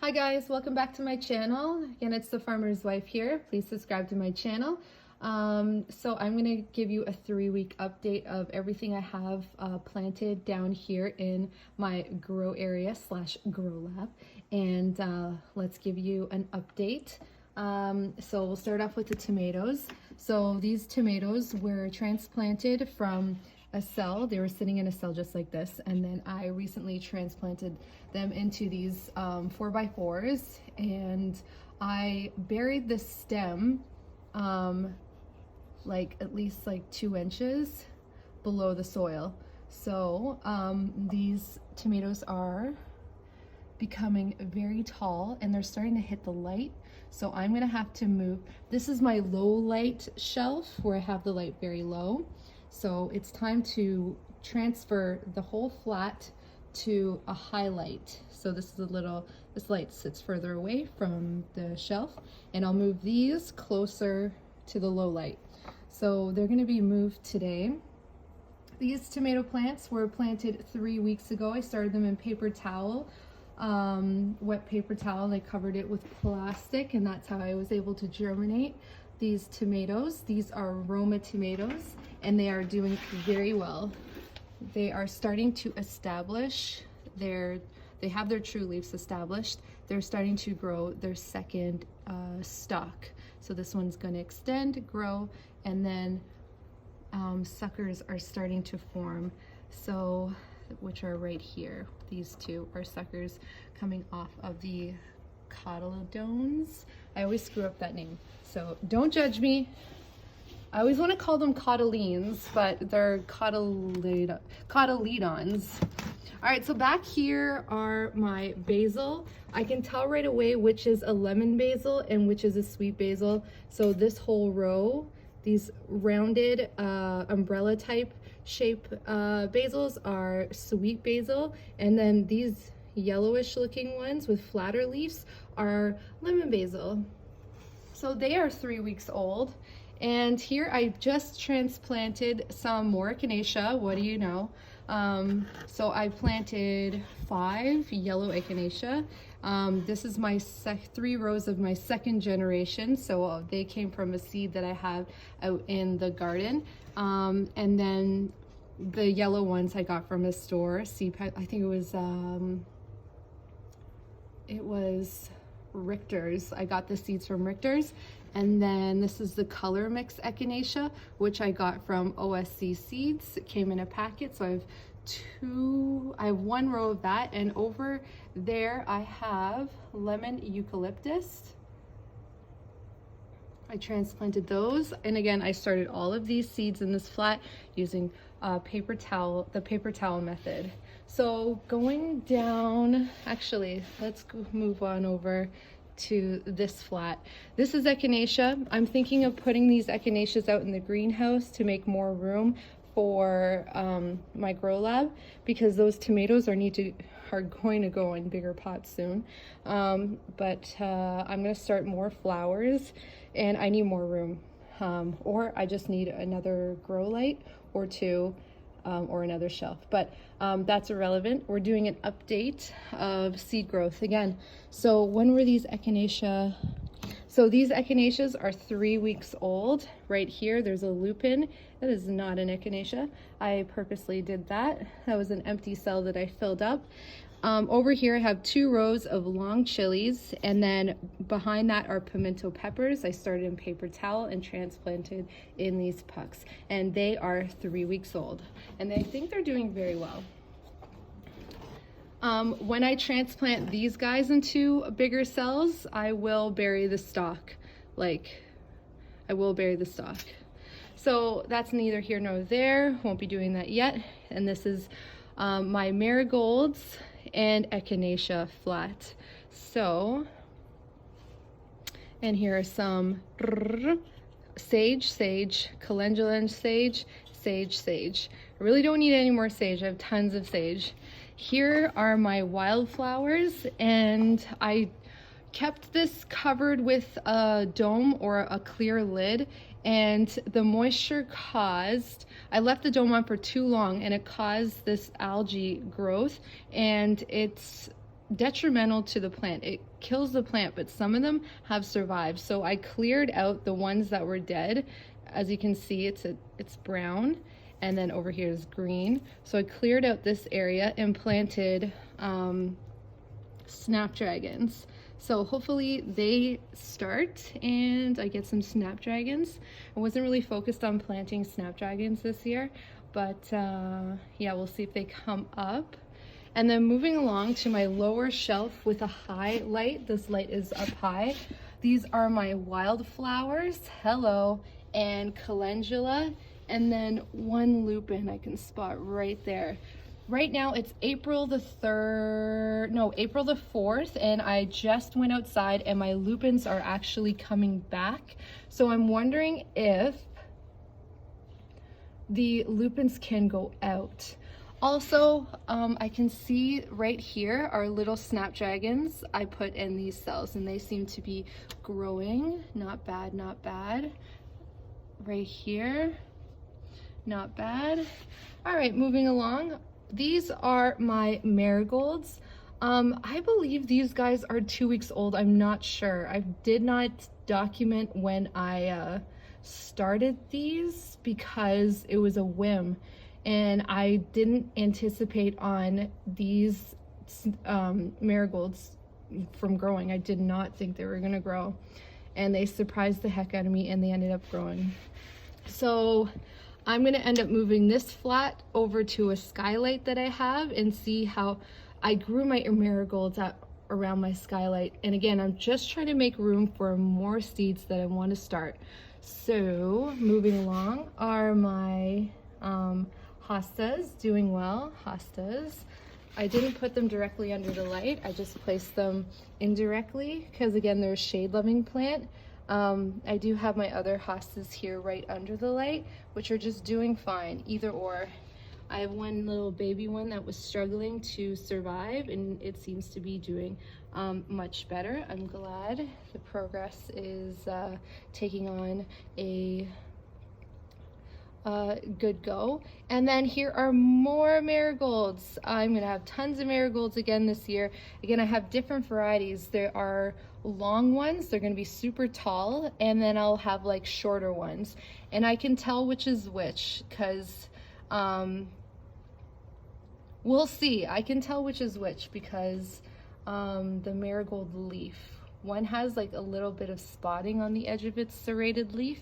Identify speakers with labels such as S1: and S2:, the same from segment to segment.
S1: Hi guys, welcome back to my channel. Again, it's the Farmer's Wife here. Please subscribe to my channel. So I'm going to give you a 3-week update of everything I have planted down here in my grow area / grow lab. And let's give you an update. So we'll start off with the tomatoes. So these tomatoes were transplanted from a cell. They were sitting in a cell just like this, and then I recently transplanted them into these 4x4s, and I buried the stem like at least like 2 inches below the soil. So these tomatoes are becoming very tall and they're starting to hit the light. So I'm gonna have to move. This is my low light shelf where I have the light very low. So it's time to transfer the whole flat to a highlight. So this light sits further away from the shelf, and I'll move these closer to the low light. So they're going to be moved today. These tomato plants were planted 3 weeks ago. I started them in paper towel, wet paper towel, and I covered it with plastic, and that's how I was able to germinate these tomatoes. These are Roma tomatoes, and they are doing very well. They are starting to establish they have their true leaves established. They're starting to grow their second stalk. So this one's going to extend, grow, and then suckers are starting to form. So, which are right here. These two are suckers coming off of the cotyledons. I always screw up that name, so don't judge me. I always want to call them cotyleans, but they're cotyledons. All right, so back here are my basil. I can tell right away which is a lemon basil and which is a sweet basil. So this whole row, these rounded umbrella type shape basils are sweet basil, and then these yellowish looking ones with flatter leaves are lemon basil. So they are 3 weeks old. And here I just transplanted some more Echinacea. What do you know? So I planted 5 yellow Echinacea. This is my 3 rows of my second generation. So they came from a seed that I have out in the garden. And then the yellow ones I got from a store. Seed pack, I think it was Richter's. I got the seeds from Richter's. And then this is the color mix Echinacea, which I got from OSC Seeds. It came in a packet, so I have 1 row of that, and over there I have lemon eucalyptus. I transplanted those, and again I started all of these seeds in this flat using the paper towel method. So going down, actually let's move on over to this flat. This is Echinacea. I'm thinking of putting these Echinaceas out in the greenhouse to make more room for my grow lab, because those tomatoes are going to go in bigger pots soon. But I'm going to start more flowers, and I need more room, or I just need another grow light or 2. Or another shelf, but that's irrelevant. We're doing an update of seed growth again. So when were these Echinacea? So these Echinaceas are 3 weeks old. Right here there's a lupin. That is not an Echinacea. I purposely did that. That was an empty cell that I filled up. Over here I have 2 rows of long chilies, and then behind that are pimento peppers. I started in paper towel and transplanted in these pucks, and they are 3 weeks old, and I think they're doing very well. When I transplant these guys into bigger cells, I will bury the stalk. So that's neither here nor there. Won't be doing that yet. And this is my marigolds and Echinacea flat. So, and here are some sage, calendula sage. I really don't need any more sage. I have tons of sage. Here are my wildflowers, and I kept this covered with a dome or a clear lid, and the moisture I left the dome on for too long, and it caused this algae growth, and it's detrimental to the plant. It kills the plant, but some of them have survived. So I cleared out the ones that were dead. As you can see, it's brown, and then over here is green. So I cleared out this area and planted snapdragons. So hopefully they start and I get some snapdragons. I wasn't really focused on planting snapdragons this year, but yeah, we'll see if they come up. And then moving along to my lower shelf with a high light. This light is up high. These are my wildflowers, hello, and calendula, and then one lupin I can spot right there. Right now it's April the 4th, and I just went outside and my lupins are actually coming back. So I'm wondering if the lupins can go out. Also, I can see right here are little snapdragons I put in these cells, and they seem to be growing. Not bad, not bad. Right here, not bad. All right, moving along. These are my marigolds. I believe these guys are 2 weeks old. I'm not sure. I did not document when I started these because it was a whim. And I didn't anticipate on these marigolds from growing. I did not think they were gonna grow. And they surprised the heck out of me, and they ended up growing. So I'm gonna end up moving this flat over to a skylight that I have and see how I grew my marigolds out around my skylight. And again, I'm just trying to make room for more seeds that I want to start. So moving along are my hostas, doing well. Hostas, I didn't put them directly under the light. I just placed them indirectly because again, they're a shade loving plant. I do have my other hostas here right under the light, which are just doing fine, either or. I have one little baby one that was struggling to survive, and it seems to be doing much better. I'm glad the progress is taking on a good go. And then here are more marigolds. I'm gonna have tons of marigolds again this year. Again, I have different varieties. There are long ones, they're gonna be super tall, and then I'll have like shorter ones. And I can tell which is which because we'll see. I can tell which is which because the marigold leaf, one has like a little bit of spotting on the edge of its serrated leaf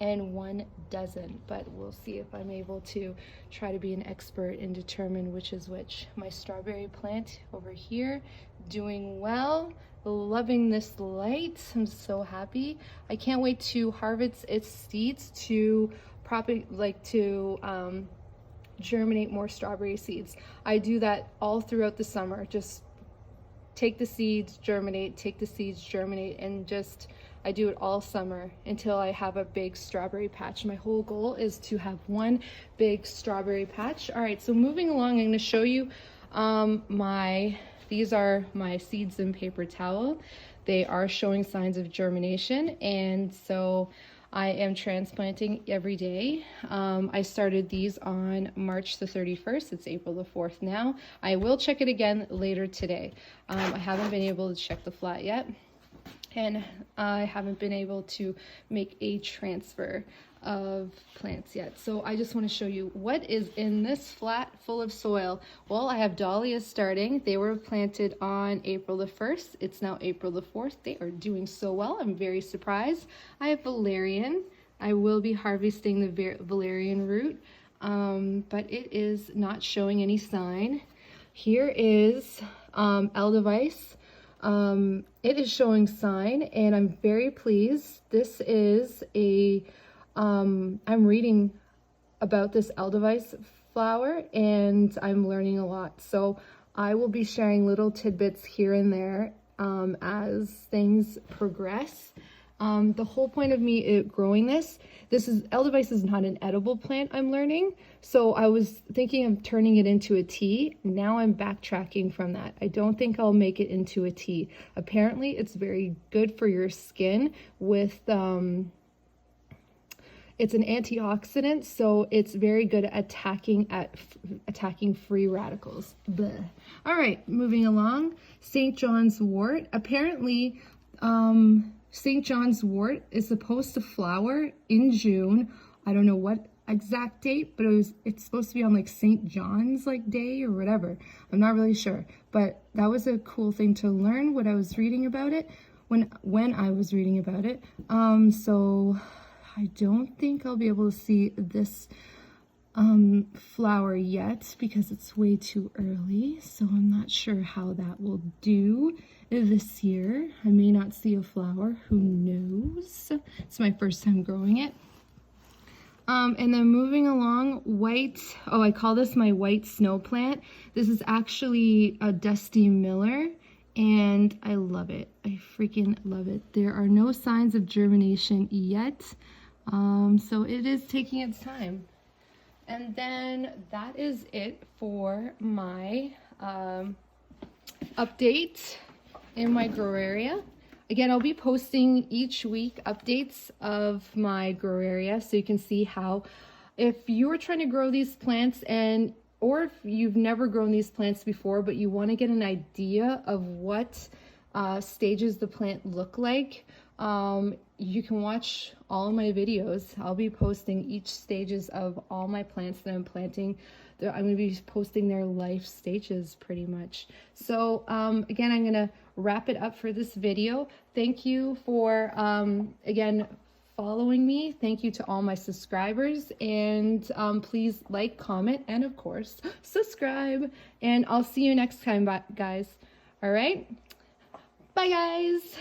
S1: and one doesn't, but we'll see if I'm able to try to be an expert and determine which is which. My strawberry plant over here, doing well, loving this light. I'm so happy. I can't wait to harvest its seeds to germinate more strawberry seeds. I do that all throughout the summer. Just take the seeds, germinate, take the seeds, germinate, and just I do it all summer until I have a big strawberry patch. My whole goal is to have one big strawberry patch. All right, so moving along, I'm going to show you these are my seeds in paper towel. They are showing signs of germination, and so I am transplanting every day. I started these on March the 31st. It's April the 4th now. I will check it again later today. I haven't been able to check the flat yet, and I haven't been able to make a transfer of plants yet. So I just want to show you what is in this flat full of soil. Well, I have dahlias starting. They were planted on April the 1st. It's now April the 4th. They are doing so well. I'm very surprised. I have valerian. I will be harvesting the valerian root, but it is not showing any sign. Here is Edelweiss. It is showing sign, and I'm very pleased. This is a I'm reading about this Edelweiss flower, and I'm learning a lot. So I will be sharing little tidbits here and there as things progress. The whole point of me growing this is Edelweiss is not an edible plant, I'm learning. So I was thinking of turning it into a tea. Now I'm backtracking from that. I don't think I'll make it into a tea. Apparently it's very good for your skin with it's an antioxidant, so it's very good at attacking free radicals. Bleh. All right, moving along. St. John's wort. Apparently, St. John's wort is supposed to flower in June. I don't know what exact date, but it's supposed to be on like St. John's like day or whatever. I'm not really sure, but that was a cool thing to learn when I was reading about it. When I was reading about it. So I don't think I'll be able to see this flower yet because it's way too early. So I'm not sure how that will do this year. I may not see a flower, who knows? It's my first time growing it. And then moving along, I call this my white snow plant. This is actually a Dusty Miller. And I love it. I freaking love it. There are no signs of germination yet. So it is taking its time. And then that is it for my update in my grow area. Again, I'll be posting each week updates of my grow area so you can see how, if you're trying to grow these plants or if you've never grown these plants before, but you want to get an idea of what stages the plant look like, you can watch all of my videos. I'll be posting each stages of all my plants that I'm planting. I'm going to be posting their life stages pretty much. So again, I'm going to wrap it up for this video. Thank you for, again, following me. Thank you to all my subscribers, and please like, comment, and of course subscribe, and I'll see you next time, guys. All right, bye guys.